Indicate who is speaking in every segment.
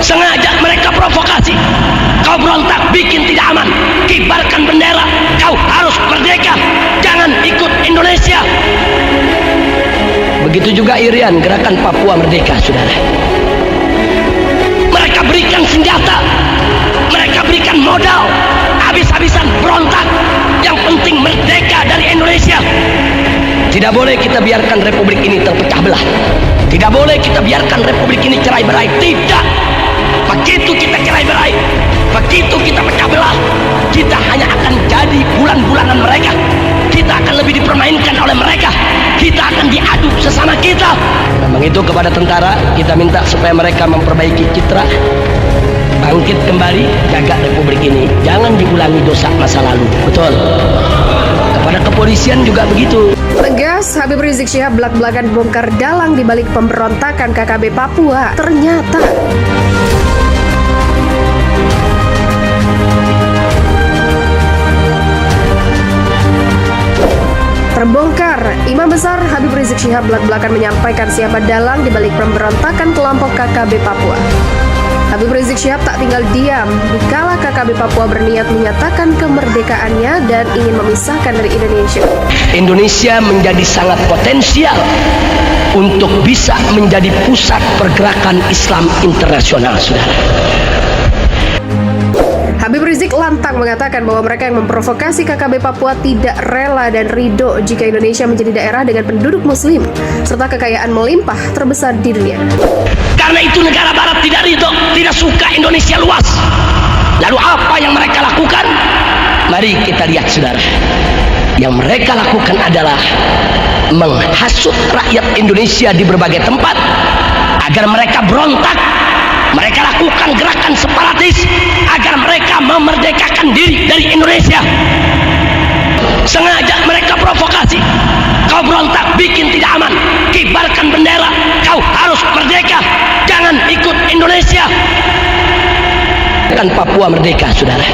Speaker 1: Sengaja mereka provokasi. Kau berontak, bikin tidak aman, kibarkan bendera, kau harus merdeka, jangan ikut Indonesia. Begitu juga Irian, gerakan Papua Merdeka, saudara. Mereka berikan senjata, mereka berikan modal, habis-habisan berontak. Yang penting merdeka dari Indonesia. Tidak boleh kita biarkan republik ini terpecah belah. Tidak boleh kita biarkan republik ini cerai-berai. Tidak. Begitu kita cerai-berai, begitu kita pecah belah, kita hanya akan jadi bulan-bulanan mereka. Kita akan lebih dipermainkan oleh mereka. Kita akan diadu sesama kita. Memang itu kepada tentara, kita minta supaya mereka memperbaiki citra, bangkit kembali, jaga republik ini. Jangan diulangi dosa masa lalu. Betul. Kepada kepolisian juga begitu.
Speaker 2: Tegas, Habib Rizik Syihab belak-belakan bongkar dalang di balik pemberontakan KKB Papua. Ternyata terbongkar, Imam Besar Habib Rizik Syihab belak-belakan menyampaikan siapa dalang di balik pemberontakan kelompok KKB Papua. Habib Rizik Syihab tak tinggal diam dikala KKB Papua berniat menyatakan kemerdekaannya dan ingin memisahkan dari Indonesia.
Speaker 1: Indonesia menjadi sangat potensial untuk bisa menjadi pusat pergerakan Islam internasional, saudara.
Speaker 2: Habib Rizik lantang mengatakan bahwa mereka yang memprovokasi KKB Papua tidak rela dan ridho jika Indonesia menjadi daerah dengan penduduk muslim serta kekayaan melimpah terbesar di dunia.
Speaker 1: Karena itu negara barat tidak ridho, tidak suka Indonesia luas. Lalu apa yang mereka lakukan? Mari kita lihat, saudara. Yang mereka lakukan adalah menghasut rakyat Indonesia di berbagai tempat agar mereka berontak. Mereka lakukan gerakan separatis agar mereka memerdekakan diri dari Indonesia. Sengaja mereka provokasi. Kau berontak, bikin tidak aman, kibarkan bendera, kau harus merdeka, jangan ikut Indonesia. Kan Papua merdeka, saudara.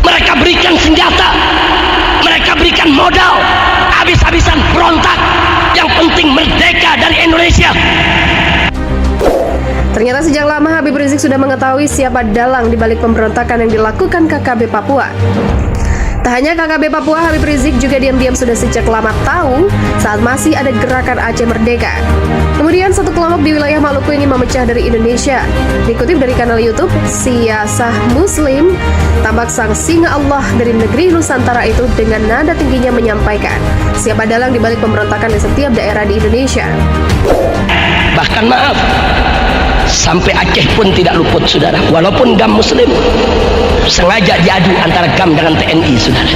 Speaker 1: Mereka berikan senjata, mereka berikan modal, habis-habisan berontak. Yang penting merdeka dari Indonesia.
Speaker 2: Ternyata sejak lama Habib Rizik sudah mengetahui siapa dalang di balik pemberontakan yang dilakukan KKB Papua. Tak hanya KKB Papua, Habib Rizik juga diam-diam sudah sejak lama tahu saat masih ada gerakan Aceh Merdeka. Kemudian satu kelompok di wilayah Maluku ingin memecah dari Indonesia. Dikutip dari kanal YouTube Siasah Muslim, tampak sang singa Allah dari negeri Nusantara itu dengan nada tingginya menyampaikan siapa dalang di balik pemberontakan di setiap daerah di Indonesia.
Speaker 1: Bahkan maaf, sampai Aceh pun tidak luput, saudara. Walaupun GAM Muslim, sengaja diadu antara GAM dengan TNI, saudara.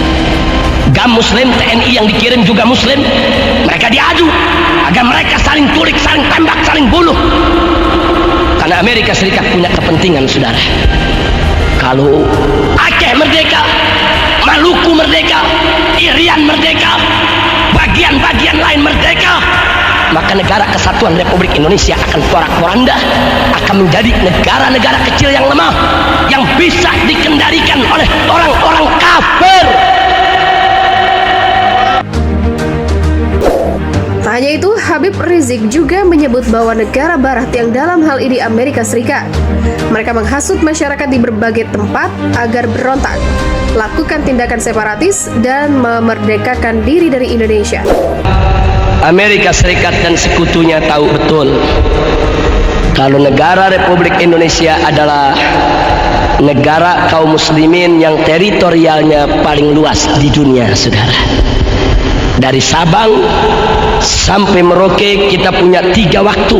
Speaker 1: GAM Muslim, TNI yang dikirim juga Muslim. Mereka diadu agar mereka saling tulik, saling tembak, saling bunuh. Karena Amerika Serikat punya kepentingan, saudara. Kalau Aceh merdeka, Maluku merdeka, Irian merdeka, bagian-bagian lain merdeka, maka negara kesatuan Republik Indonesia akan porak-poranda, akan menjadi negara-negara kecil yang lemah yang bisa dikendalikan oleh orang-orang kafir.
Speaker 2: Tak hanya itu, Habib Rizik juga menyebut bahwa negara barat yang dalam hal ini Amerika Serikat, mereka menghasut masyarakat di berbagai tempat agar berontak, lakukan tindakan separatis dan memerdekakan diri dari Indonesia.
Speaker 1: Amerika Serikat dan sekutunya tahu betul kalau negara Republik Indonesia adalah negara kaum muslimin yang teritorialnya paling luas di dunia, saudara. Dari Sabang sampai Merauke kita punya 3 waktu.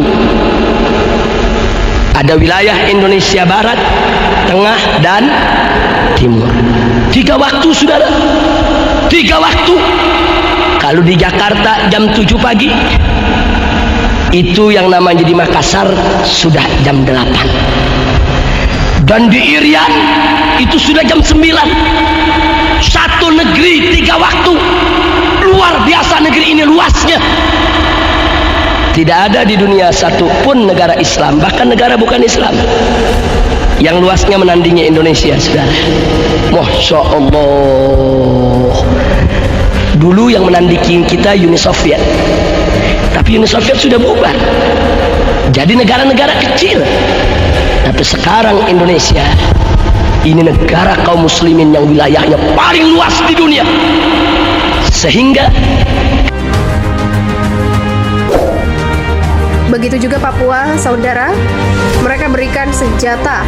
Speaker 1: Ada wilayah Indonesia Barat, Tengah, dan Timur. 3 waktu, saudara. 3 waktu. Kalau di Jakarta jam 7 pagi, itu yang namanya di Makassar sudah jam 8. Dan di Irian itu sudah jam 9. Satu negeri 3 waktu. Luar biasa negeri ini luasnya. Tidak ada di dunia satu pun negara Islam, bahkan negara bukan Islam, yang luasnya menandingi Indonesia, saudara. Masya Allah. Dulu yang menandingi kita Uni Soviet, Tapi Uni Soviet sudah bubar. Jadi negara-negara kecil. Tapi sekarang Indonesia ini negara kaum muslimin yang wilayahnya paling luas di dunia. Sehingga
Speaker 2: begitu juga Papua, saudara. Mereka berikan senjata,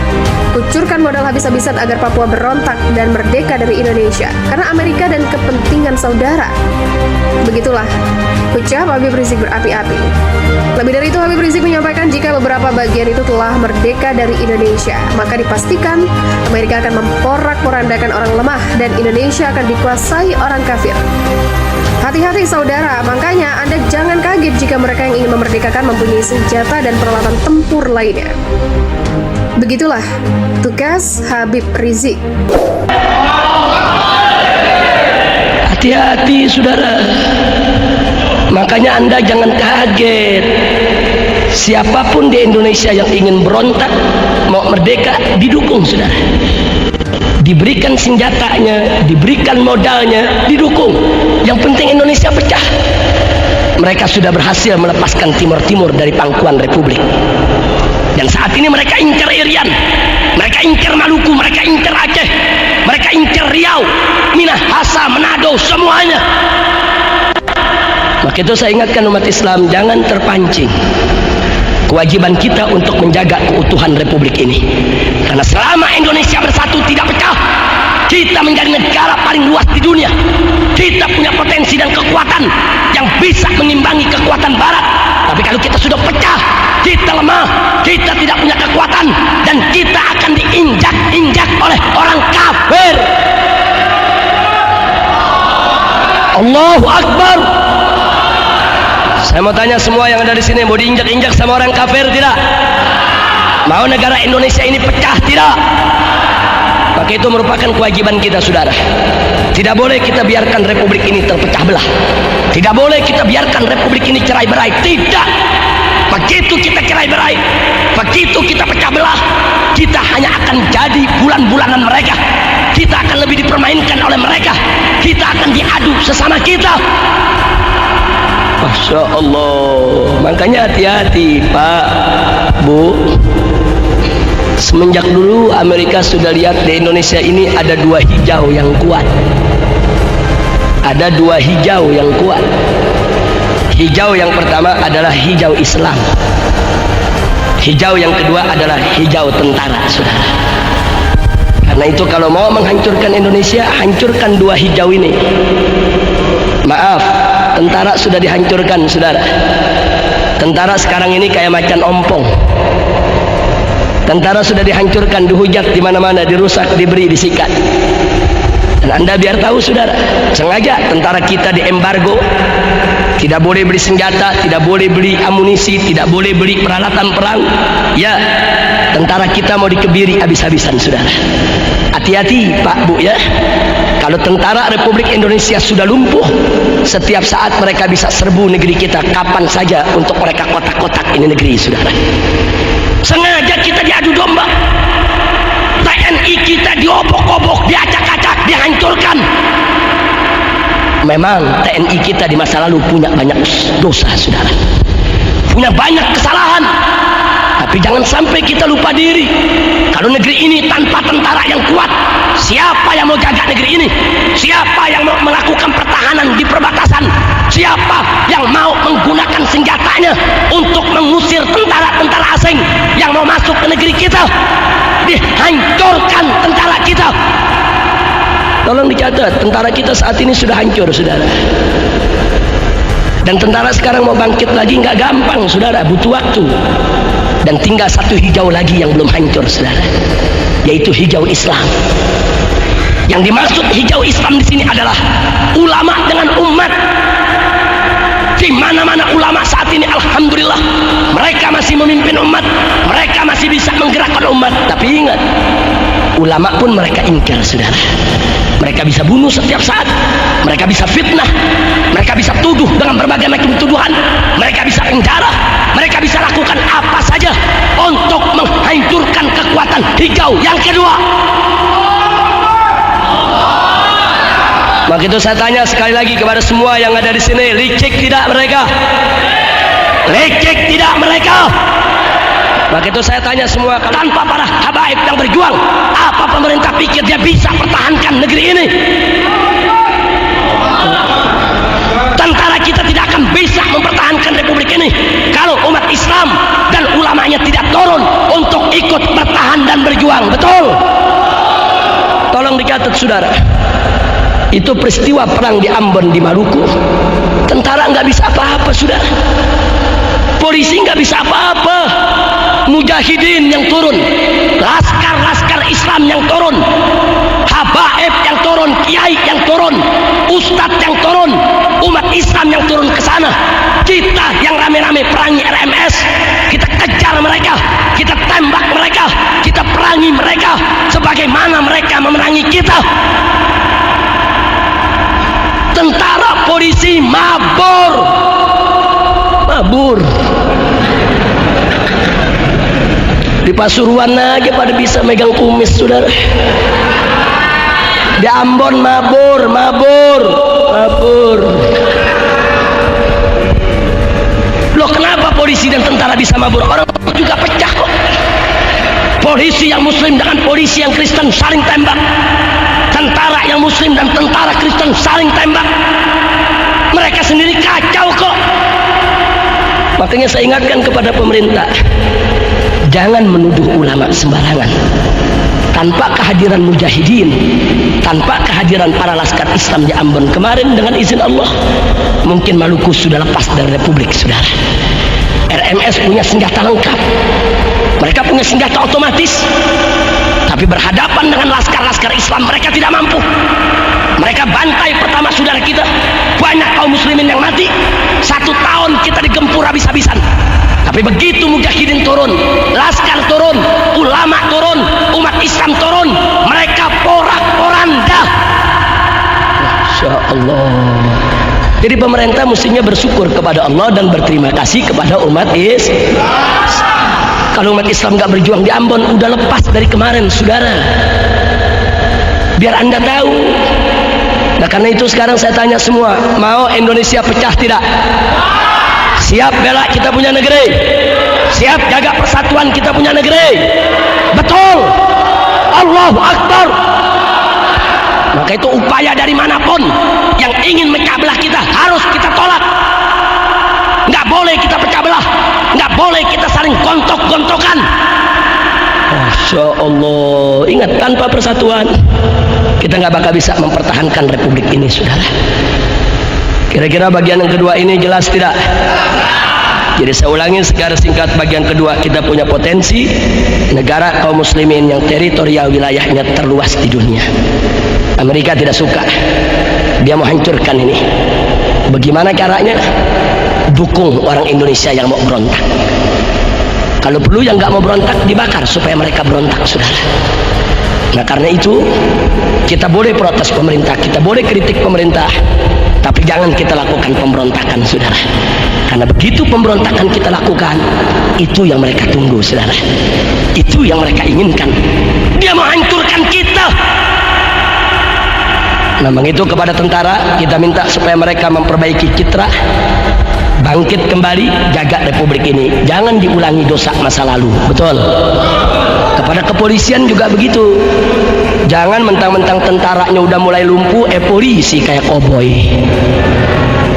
Speaker 2: kucurkan modal habis-habisan agar Papua berontak dan merdeka dari Indonesia karena Amerika dan kepentingan saudara. Begitulah ucap Habib Rizik berapi-api. Lebih dari itu, Habib Rizik menyampaikan jika beberapa bagian itu telah merdeka dari Indonesia, maka dipastikan Amerika akan memporak-porandakan orang lemah dan Indonesia akan dikuasai orang kafir. Hati-hati saudara, makanya Anda jangan kaget jika mereka yang ingin memerdekakan mempunyai senjata dan peralatan tempur lainnya. Begitulah tugas Habib Rizik.
Speaker 1: hati-hati saudara. Makanya Anda jangan kaget. Siapapun di Indonesia yang ingin berontak, mau merdeka, didukung saudara. Diberikan senjatanya, diberikan modalnya, didukung. Yang penting Indonesia pecah. Mereka sudah berhasil melepaskan Timur Timur dari pangkuan Republik. Dan saat ini mereka incar Irian, mereka incar Maluku, mereka incar Aceh, mereka incar Riau, Minahasa, Manado, semuanya. Maka itu saya ingatkan umat Islam, jangan terpancing. Kewajiban kita untuk menjaga keutuhan Republik ini. Karena selama Indonesia bersatu tidak pecah, kita menjadi negara paling luas di dunia. Kita punya potensi dan kekuatan yang bisa mengimbangi kekuatan Barat. Tapi kalau kita sudah pecah, kita lemah, kita tidak punya kekuatan, dan kita akan diinjak-injak oleh orang kafir. Allahu Akbar. Saya mau tanya semua yang ada di sini, mau diinjak-injak sama orang kafir tidak? Mau negara Indonesia ini pecah tidak? Maka itu merupakan kewajiban kita saudara. Tidak boleh kita biarkan Republik ini terpecah belah. Tidak boleh kita biarkan Republik ini cerai-berai. Tidak. Begitu kita cerai-berai, begitu kita pecah belah, kita hanya akan jadi bulan-bulanan mereka. Kita akan lebih dipermainkan oleh mereka. Kita akan diadu sesama kita. Masya Allah. Makanya hati-hati Pak, Bu. Semenjak dulu Amerika sudah lihat di Indonesia ini ada dua hijau yang kuat. Ada dua hijau yang kuat. Hijau yang pertama adalah hijau Islam. Hijau yang kedua adalah hijau tentara, saudara. Karena itu kalau mau menghancurkan Indonesia, hancurkan dua hijau ini. Maaf, tentara sudah dihancurkan, saudara. Tentara sekarang ini kayak macan ompong. Tentara sudah dihancurkan, dihujat di mana-mana, dirusak, diberi, disikat. Dan Anda biar tahu, saudara, sengaja tentara kita diembargo. Tidak boleh beli senjata, tidak boleh beli amunisi, tidak boleh beli peralatan perang. Ya, tentara kita mau dikebiri habis-habisan, saudara. Hati-hati Pak, Bu ya. Kalau tentara Republik Indonesia sudah lumpuh, setiap saat mereka bisa serbu negeri kita kapan saja untuk mereka kotak-kotak ini negeri, saudara. Sengaja kita diadu domba. TNI kita diobok-obok, diacak-acak, dihancurkan. Memang TNI kita di masa lalu punya banyak dosa, saudara. Punya banyak kesalahan. Tapi jangan sampai kita lupa diri. Kalau negeri ini tanpa tentara yang kuat, siapa yang mau jaga negeri ini? Siapa yang mau melakukan pertahanan di perbatasan? Siapa yang mau menggunakan senjatanya untuk mengusir tentara-tentara asing yang mau masuk ke negeri kita? Dihancurkan tentara kita. Tolong dicatat, tentara kita saat ini sudah hancur, saudara. Dan tentara sekarang mau bangkit lagi nggak gampang, saudara, butuh waktu. Dan tinggal satu hijau lagi yang belum hancur, saudara, yaitu hijau Islam. Yang dimaksud hijau Islam di sini adalah ulama dengan umat. Di mana-mana ulama saat ini, alhamdulillah, mereka masih memimpin umat, mereka masih bisa menggerakkan umat. Tapi ingat, ulama pun mereka ingkar, saudara. Mereka bisa bunuh setiap saat, mereka bisa fitnah, mereka bisa tuduh dengan berbagai macam tuduhan, mereka bisa penjara, mereka bisa lakukan apa saja untuk menghancurkan kekuatan hijau yang kedua. Maka itu saya tanya sekali lagi kepada semua yang ada di sini, licik tidak mereka? lecek tidak mereka. Maka itu saya tanya semua, tanpa para habaib yang berjuang, apa pemerintah pikir dia bisa pertahankan negeri ini? Tentara kita tidak akan bisa mempertahankan republik ini kalau umat Islam dan ulamanya tidak turun untuk ikut bertahan dan berjuang. Betul? Tolong dicatat saudara, itu peristiwa perang di Ambon di Maluku. Tentara nggak bisa apa-apa saudara, polisi nggak bisa apa-apa, mujahidin yang turun, laskar-laskar Islam yang turun, habaib yang turun, kiai yang turun, ustadz yang turun, umat Islam yang turun ke sana. Kita yang rame-rame perangi RMS, kita kejar mereka, kita tembak mereka, kita perangi mereka sebagaimana mereka memerangi kita. Tentara polisi mabur. Di Pasuruan aja pada bisa megang kumis saudara. Di Ambon mabur. Loh kenapa polisi dan tentara bisa mabur? Orang juga pecah kok. Polisi yang muslim dengan polisi yang Kristen saling tembak. Tentara yang muslim dan tentara Kristen saling tembak. Mereka sendiri kacau kok. Makanya saya ingatkan kepada pemerintah, jangan menuduh ulama sembarangan. Tanpa kehadiran mujahidin, tanpa kehadiran para laskar Islam di Ambon kemarin, dengan izin Allah, mungkin Maluku sudah lepas dari republik saudara. RMS punya senjata lengkap, mereka punya senjata otomatis, tapi berhadapan dengan laskar-laskar Islam mereka tidak mampu. Mereka bantai pertama saudara kita, banyak kaum muslimin yang mati. 1 tahun kita digempur habis-habisan. Tapi begitu mujahidin turun, laskar turun, ulama turun, umat Islam turun, mereka porak-poranda. Masya Allah. Jadi pemerintah mestinya bersyukur kepada Allah dan berterima kasih kepada umat Islam. Kalau umat Islam nggak berjuang di Ambon, udah lepas dari kemarin saudara. Biar anda tahu. Nah karena itu sekarang saya tanya semua, mau Indonesia pecah tidak? Siap bela kita punya negeri? Siap jaga persatuan kita punya negeri? Betul? Allahu Akbar. Maka itu upaya dari manapun yang ingin mecah belah kita harus kita tolak. Nggak boleh kita pecah belah, nggak boleh kita saling gontok-gontokan. Masya Allah. Ingat, tanpa persatuan kita nggak bakal bisa mempertahankan republik ini saudara. Kira-kira bagian yang kedua ini jelas tidak? Jadi saya ulangi secara singkat, bagian kedua, kita punya potensi negara kaum muslimin yang teritorial wilayahnya terluas di dunia. Amerika tidak suka, dia mau hancurkan ini. Bagaimana caranya? Dukung orang Indonesia yang mau berontak. Kalau perlu yang nggak mau berontak dibakar supaya mereka berontak saudara. Nah karena itu kita boleh protes pemerintah, kita boleh kritik pemerintah, tapi jangan kita lakukan pemberontakan saudara. Karena begitu pemberontakan kita lakukan, itu yang mereka tunggu saudara, itu yang mereka inginkan. Dia mau hancurkan kita. Nah begitu kepada tentara kita minta supaya mereka memperbaiki citra, bangkit kembali, jaga republik ini, jangan diulangi dosa masa lalu. Betul? Kepada kepolisian juga begitu, jangan mentang-mentang tentaranya udah mulai lumpuh, polisi kayak koboi.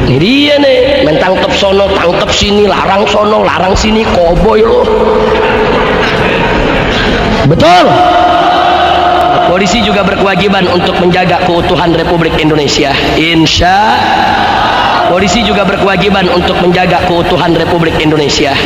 Speaker 1: Ini dia nih, mentangkep sono, tangkep sini, larang sono, larang sini, koboi loh. Betul? Polisi juga berkewajiban untuk menjaga keutuhan Republik Indonesia. Polisi juga berkewajiban untuk menjaga keutuhan Republik Indonesia.